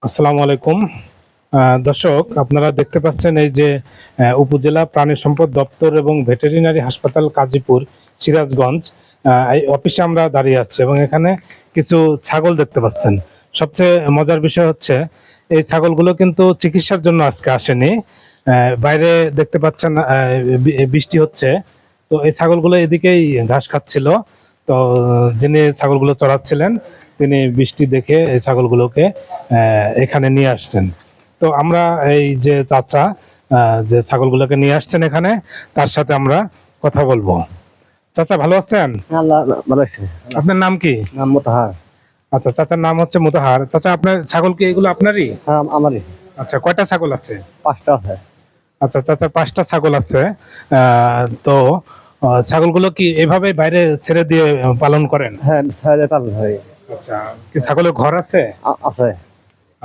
আসসালামু আলাইকুম। দর্শক, আপনারা দেখতে পাচ্ছেন এই যে উপজেলা প্রাণী সম্পদ দপ্তর এবং ভেটেরিনারি হাসপাতাল কাজীপুর সিরাজগঞ্জ, এই অফিসে আমরা দাঁড়িয়ে আছি এবং এখানে কিছু ছাগল দেখতে পাচ্ছেন। সবচেয়ে মজার বিষয় হচ্ছে এই ছাগলগুলো কিন্তু চিকিৎসার জন্য আজকে আসেনি। বাইরে দেখতে পাচ্ছেন বৃষ্টি হচ্ছে, তো এই ছাগলগুলো এদিকেই ঘাস খাচ্ছিল। তো যিনি ছাগলগুলো চড়াচ্ছিলেন তিনি বৃষ্টি দেখে এই ছাগলগুলোকে এখানে নিয়ে আসছেন। তো আমরা এই যে চাচা যে ছাগলগুলোকে নিয়ে আসছেন এখানে, তার সাথে আমরা কথা বলবো। চাচা, ভালো আছেন? আল্লাহ ভালো আছে। আপনার নাম কি? নাম মোতাহার। আচ্ছা, চাচার নাম হচ্ছে মোতাহার। চাচা, আপনার ছাগল কি এগুলো আপনারই? হ্যাঁ, আমারই। আচ্ছা, কয়টা ছাগল আছে? ৫টা আছে। আচ্ছা, চাচার 5টা ছাগল আছে। তো ছাগলগুলো কি এভাবে বাইরে ছেড়ে দিয়ে পালন করেন? হ্যাঁ, ছাগলের পালন হয়। আচ্ছা, কি ছাগলের ঘর আছে? আছে।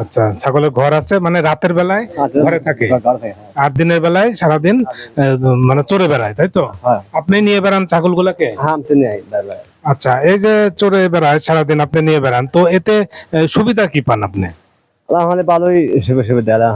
আচ্ছা, ছাগলের ঘর আছে, মানে রাতের বেলায় ঘরে থাকে ঘরে থাকে, হ্যাঁ। আর দিনের বেলায় সারাদিন মানে চড়ে বেড়ায়, তাই তো? হ্যাঁ। আপনি নিয়ে বেড়ান ছাগলগুলোকে? হ্যাঁ, আমি তো নেই বারবার। আচ্ছা, এই যে চড়ে বেড়ায় সারাদিন আপনি নিয়ে বেড়ান, তো এতে সুবিধা কি পান আপনি? আল্লাহ ভালোই সুবিধা। আল্লাহ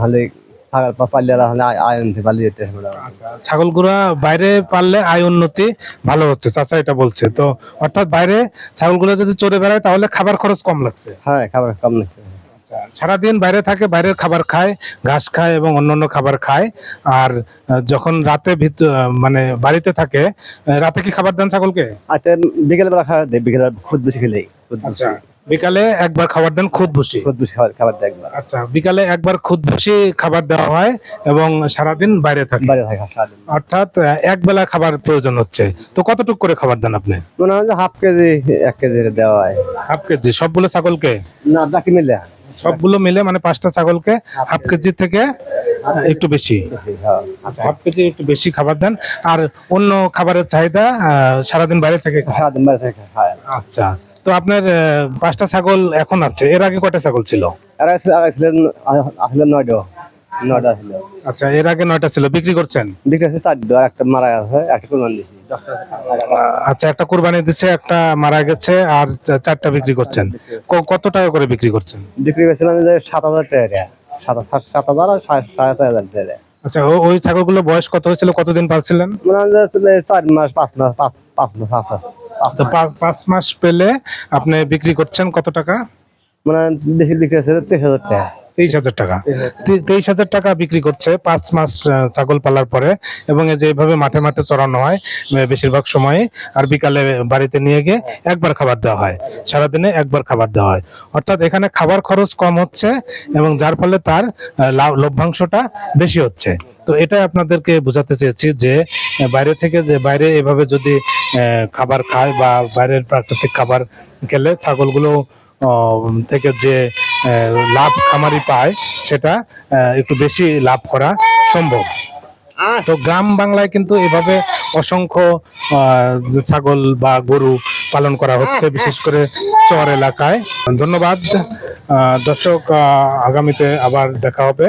ছাগল পাললে আল্লাহ আয় আনতে পারলে যেতে হবে। আচ্ছা, ছাগলগুলা বাইরে পাললে আয় উন্নতি ভালো হচ্ছে, চাচা এটা বলছে। তো অর্থাৎ বাইরে ছাগলগুলো যদি চড়ে বেড়ায় তাহলে খাবার খরচ কম লাগছে। হ্যাঁ, খাবার কম নিচ্ছে। আচ্ছা, সারাদিন বাইরে থাকে, বাইরের খাবার খায়, ঘাস খায় এবং অন্যান্য খাবার খায়। আর যখন রাতে মানে বাড়িতে থাকে, রাতে কি খাবার দেন ছাগলকে? আচ্ছা, বিকেল বেলা খাবার দেয়, বিকেলে খুদ বেশি খেলেই। আচ্ছা, বিকালে একবার খাবার দেন খুদ ভুসি। খুদ বেশি খাবার দেয় একবার। আচ্ছা, বিকালে একবার খুদ ভুসি খাবার দেওয়া হয় এবং সারাদিন বাইরে থাকে। বাইরে থাকে সারাদিন। অর্থাৎ এক বেলা খাবার প্রয়োজন হচ্ছে। তো কতটুকু করে খাবার দেন আপনি? মনে হয় যে হাফ কেজি 1 কেজি দেওয়া হয়। হাফ কেজি সবগুলো ছাগলকে? না, বাকি মিলে। সবগুলো মিলে মানে 5টা ছাগলকে হাফ কেজি থেকে একটু বেশি। হ্যাঁ। আচ্ছা, হাফ কেজি একটু বেশি খাবার দেন। আর অন্য খাবারের চাহিদা সারাদিন বাইরে থেকে খায়? সারাদিন বাইরে থেকে খায়। আচ্ছা, তো আপনার 5টা ছাগল এখন আছে, এর আগে কয়টা ছাগল ছিল? ছিলেন আসলে 9টা ছিল। আচ্ছা, এর আগে 9টা ছিল, বিক্রি করছেন? বিক্রি আছে 4টা, আর একটা মারা গেছে, একটা কোরবানি দিছি। আচ্ছা, একটা কুরবানি দিচ্ছে, একটা মারা গেছে, আর 4টা বিক্রি করছেন। কত টাকা করে বিক্রি করছেন? বিক্রি করেছিলাম যে 7,000 টাকা। 7,000 আর 4,500 টাকা। আচ্ছা, ওই ছাগলগুলো বয়স কত হয়েছিল, কতদিন পালছিলেন? মনে হয় যে 4 মাস 5 মাস 5 মাস আছে। আচ্ছা, 5 মাস পেলে আপনি বিক্রি করছেন কত টাকা? মানে বেশি বিক্রি আছে 23,000 টাকা। 23,000 টাকা। 23,000 টাকা বিক্রি করছে 5 মাস ছাগল পালার পরে। এবং এই যে এইভাবে মাঠে মাঠে চড়ানো হয় বেশিরভাগ সময়ে, আর বিকালে বাড়িতে নিয়ে গিয়ে একবার খাবার দেওয়া হয়, সারাদিনে একবার খাবার দেওয়া হয়। অর্থাৎ এখানে খাবার খরচ কম হচ্ছে এবং যার ফলে তার লভ্যাংশটা বেশি হচ্ছে। তো এটাই আপনাদেরকে বোঝাতে চেয়েছি যে বাইরে থেকে, যে বাইরে এভাবে যদি খাবার খায় বা বাইরের প্রাকৃতিক খাবার খেলে ছাগলগুলো থেকে যে লাভ খামারি পায় সেটা একটু বেশি লাভ করা সম্ভব। তো গ্রাম বাংলায় কিন্তু এভাবে অসংখ্য যে ছাগল বা গরু পালন করা হচ্ছে, বিশেষ করে চর এলাকায়। ধন্যবাদ দর্শক, আগামীতে আবার দেখা হবে।